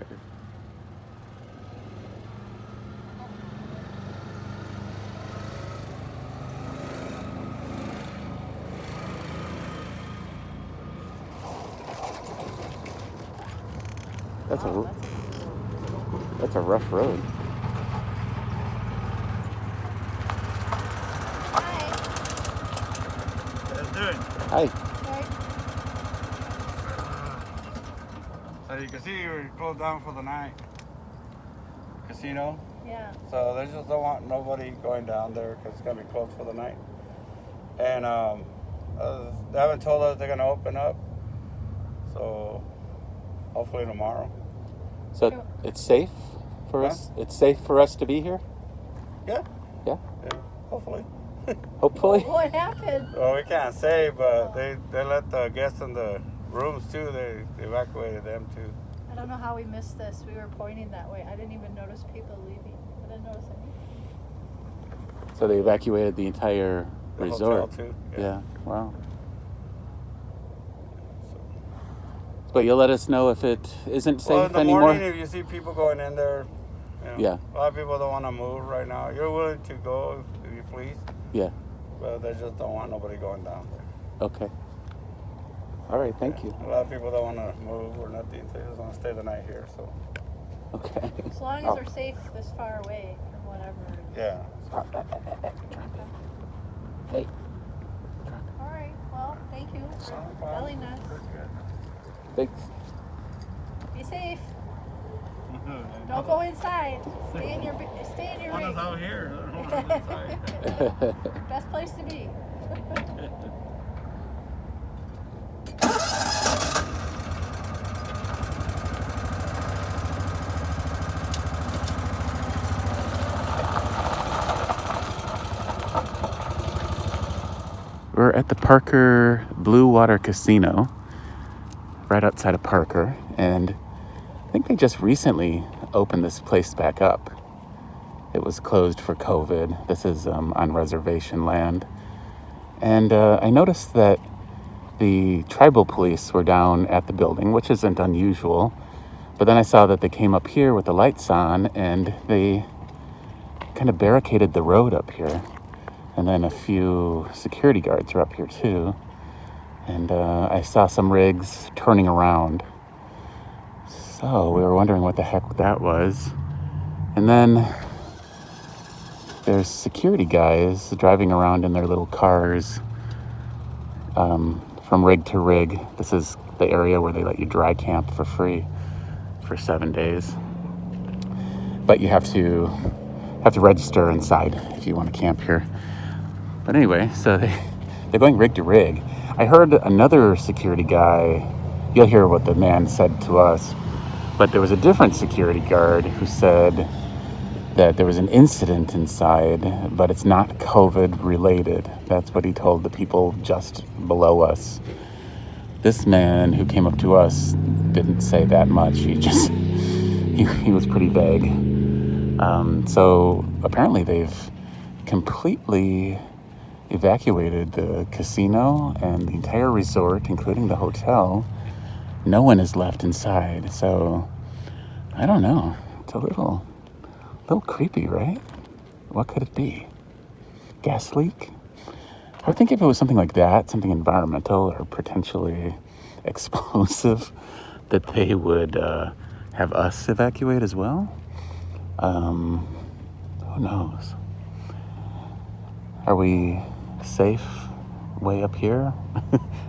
Okay. That's Wow, that's a rough road. How you doing? Hi. So you can see we're closed down for the night. Casino. Yeah. So they just don't want nobody going down there because it's gonna be closed for the night. And they haven't told us they're gonna open up. So hopefully tomorrow. So it's safe for us. It's safe for us to be here. Yeah. Yeah. Yeah. Hopefully. Hopefully. What happened? Well, we can't say, but they let the guests in the rooms too. They evacuated them too. I don't know how we missed this. We were pointing that way. I didn't even notice people leaving. I didn't notice anything. So they evacuated the entire The resort. hotel too. Yeah. Wow. But you'll let us know if it isn't safe well, in the anymore? morning, if you see people going in there, Yeah. A lot of people don't want to move right now. You're willing to go if you please. Yeah. But they just don't want nobody going down there. Okay. All right. Thank you. A lot of people don't want to move or nothing. They just want to stay the night here. So. Okay. As long as they're safe this far away from whatever. Yeah. Hey. All right. Well, thank you for telling us. Thanks. Be safe. Don't go inside. Stay in your rig. One is out here. One is inside. Best place to be. We're at the Parker Blue Water Casino, right outside of Parker, and I think they just recently opened this place back up. It was closed for COVID. This is on reservation land. And I noticed that the tribal police were down at the building, which isn't unusual. But then I saw that they came up here with the lights on, and they kind of barricaded the road up here. And then a few security guards are up here too. And I saw some rigs turning around. So we were wondering what the heck that was. And then there's security guys driving around in their little cars from rig to rig. This is the area where they let you dry camp for free for 7 days. But you have to register inside if you want to camp here. But anyway, so they're going rig to rig. I heard another security guy, you'll hear what the man said to us, but there was a different security guard who said that there was an incident inside, but it's not COVID related. That's what he told the people just below us. This man who came up to us didn't say that much. He was pretty vague. So apparently they've completely evacuated the casino and the entire resort, including the hotel. No one is left inside. So I don't know. It's a little creepy, right? What could it be? Gas leak? I would think if it was something like that, something environmental or potentially explosive, that they would have us evacuate as well. Who knows? Are we safe way up here?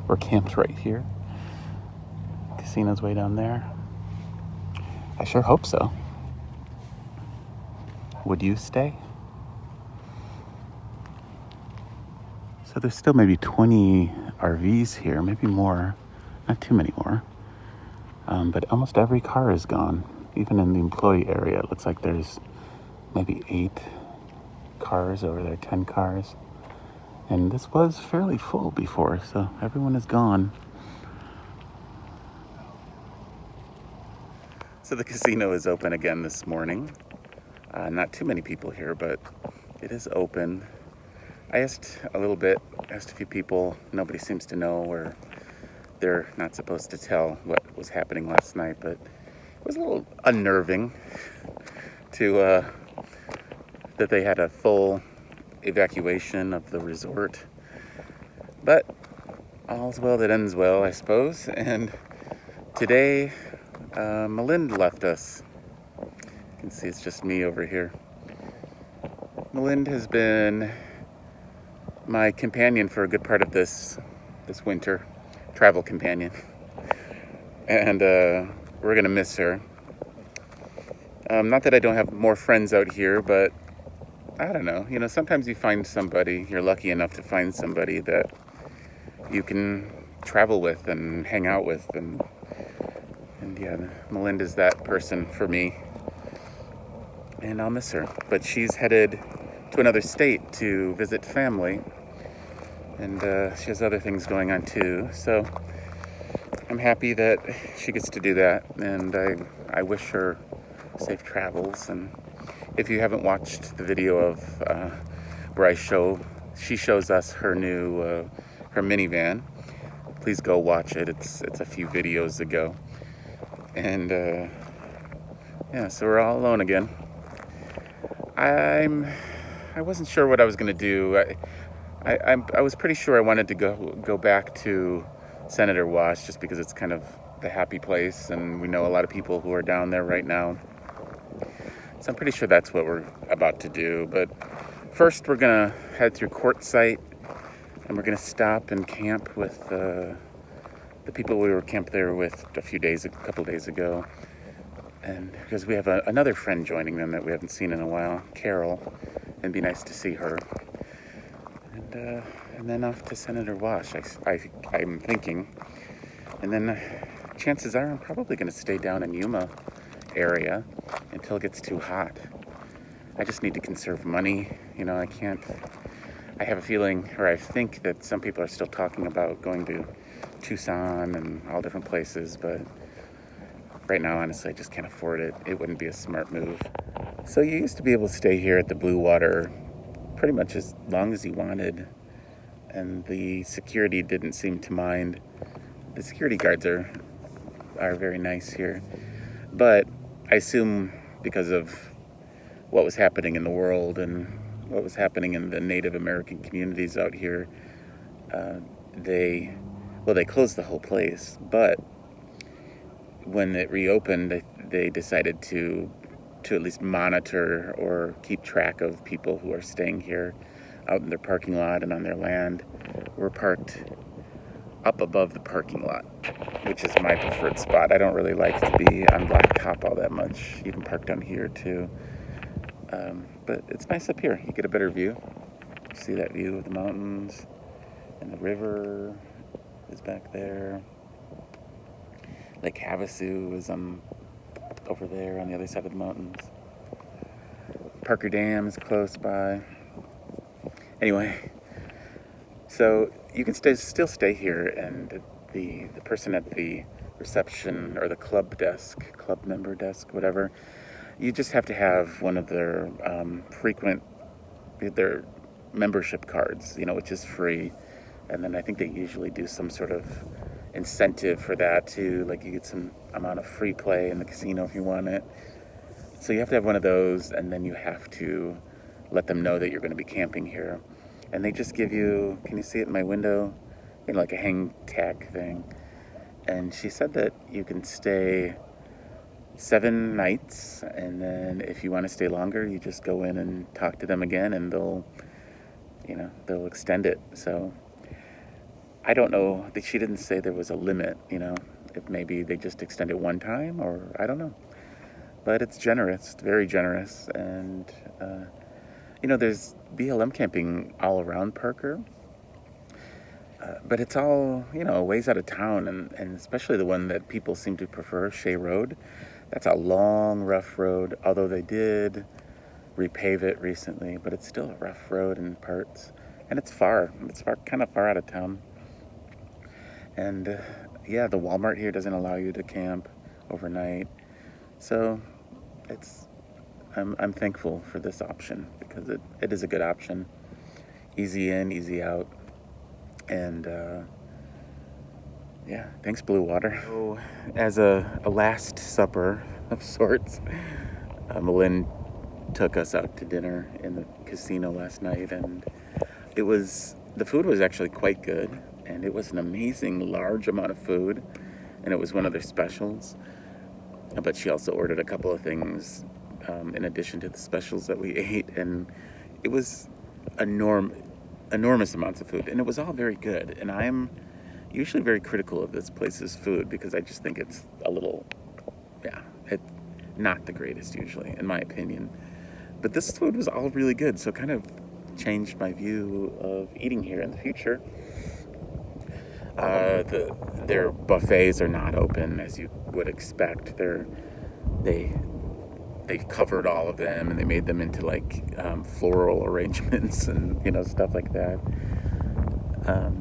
We're camped right here. Casino's way down there. I sure hope so. Would you stay? So there's still maybe 20 RVs here, maybe more. Not too many more. But almost every car is gone. Even in the employee area, it looks like there's maybe 8 cars over there, 10 cars. And this was fairly full before, so everyone is gone. So the casino is open again this morning. Not too many people here, but it is open. I asked a few people. Nobody seems to know, or they're not supposed to tell what was happening last night, but It was a little unnerving to that they had a full evacuation of the resort. But all's well that ends well, I suppose. And today, Melinda left us. You can see it's just me over here. Melinda has been my companion for a good part of this winter, travel companion. And we're gonna miss her. Not that I don't have more friends out here, but I don't know. You know, sometimes you find somebody, you're lucky enough to find somebody that you can travel with and hang out with. And yeah, Melinda's that person for me. And I'll miss her. But she's headed to another state to visit family. And she has other things going on too. So I'm happy that she gets to do that. And I wish her safe travels. And if you haven't watched the video of where she shows us her new her minivan, please go watch it. It's a few videos ago. And yeah, so we're all alone again. I wasn't sure what I was gonna do. I was pretty sure I wanted to go back to Senator Wash just because it's kind of the happy place, and we know a lot of people who are down there right now. So I'm pretty sure that's what we're about to do. But first, we're gonna head through Quartzsite, and we're gonna stop and camp with the people we were camped there with a couple days ago. And because we have another friend joining them that we haven't seen in a while, Carol, and it'd be nice to see her. And then off to Senator Wash, I'm thinking. And then chances are I'm probably going to stay down in Yuma area until it gets too hot. I just need to conserve money. You know, I have a feeling, or I think that some people are still talking about going to Tucson and all different places, but right now, honestly, I just can't afford it. It wouldn't be a smart move. So you used to be able to stay here at the Blue Water pretty much as long as you wanted, and the security didn't seem to mind. The security guards are very nice here, but I assume because of what was happening in the world and what was happening in the Native American communities out here, they closed the whole place, but when it reopened, they decided to at least monitor or keep track of people who are staying here out in their parking lot and on their land. We're parked up above the parking lot, which is my preferred spot. I don't really like to be on blacktop all that much. You can park down here too. But it's nice up here. You get a better view. See that view of the mountains, and the river is back there. Lake Havasu is over there on the other side of the mountains. Parker Dam is close by. Anyway, so you can still stay here, and the person at the reception or the club member desk, whatever, you just have to have one of their their membership cards, you know, which is free. And then I think they usually do some sort of incentive for that too, like you get some amount of free play in the casino if you want it. So you have to have one of those, and then you have to let them know that you're going to be camping here. And they just give you, can you see it in my window? You know, like a hang tag thing. And she said that you can stay 7 nights, and then if you want to stay longer, you just go in and talk to them again, and they'll extend it. So I don't know. She didn't say there was a limit, you know, if maybe they just extend it one time, or I don't know. But it's generous, very generous. And, you know, there's BLM camping all around Parker. But it's all, you know, ways out of town, and especially the one that people seem to prefer, Shea Road. That's a long, rough road, although they did repave it recently, but it's still a rough road in parts. And it's far. Kind of far out of town. And yeah, the Walmart here doesn't allow you to camp overnight. So I'm thankful for this option, because it is a good option. Easy in, easy out. And Yeah, thanks, Blue Water. So, as a last supper of sorts, Malin took us out to dinner in the casino last night, and the food was actually quite good, and it was an amazing large amount of food, and it was one of their specials. But she also ordered a couple of things in addition to the specials that we ate, and it was enormous amounts of food, and it was all very good. And I'm usually very critical of this place's food because I just think it's a little, it's not the greatest usually, in my opinion. But this food was all really good, so it kind of changed my view of eating here in the future. Their buffets are not open as you would expect. They covered all of them and they made them into like floral arrangements and stuff like that.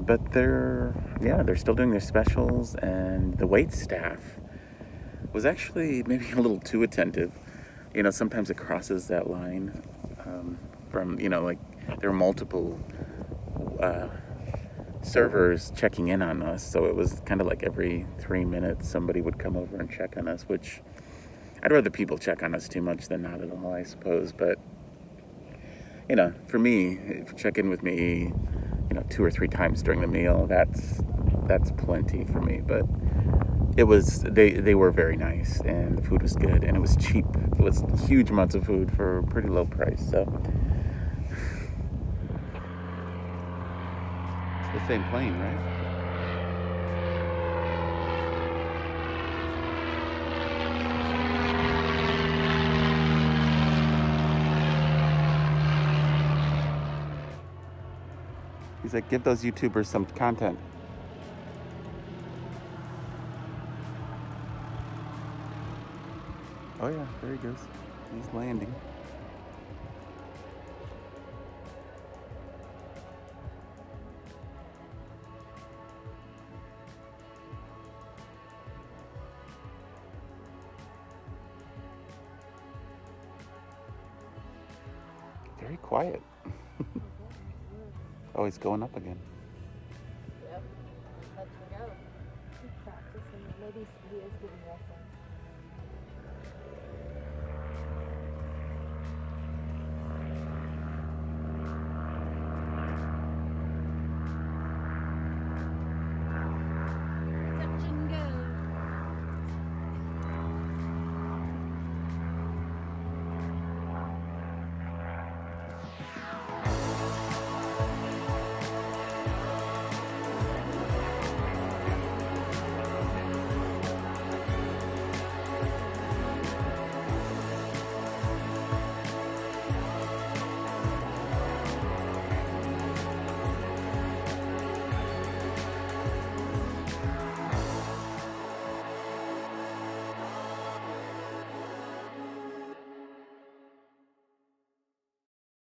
But they're still doing their specials, and the wait staff was actually maybe a little too attentive. Sometimes it crosses that line from like there are multiple servers checking in on us, so it was kind of like every 3 minutes somebody would come over and check on us, which I'd rather people check on us too much than not at all, I suppose. But for me, if you check in with me 2 or 3 times during the meal, that's plenty for me. But they were very nice, and the food was good, and it was cheap. It was huge amounts of food for a pretty low price. So it's the same plane, right? He's like, give those YouTubers some content. Oh yeah, there he goes. He's landing. Very quiet. Oh, he's going up again. Yep. Let's go. Keep practicing. Maybe he is giving lessons.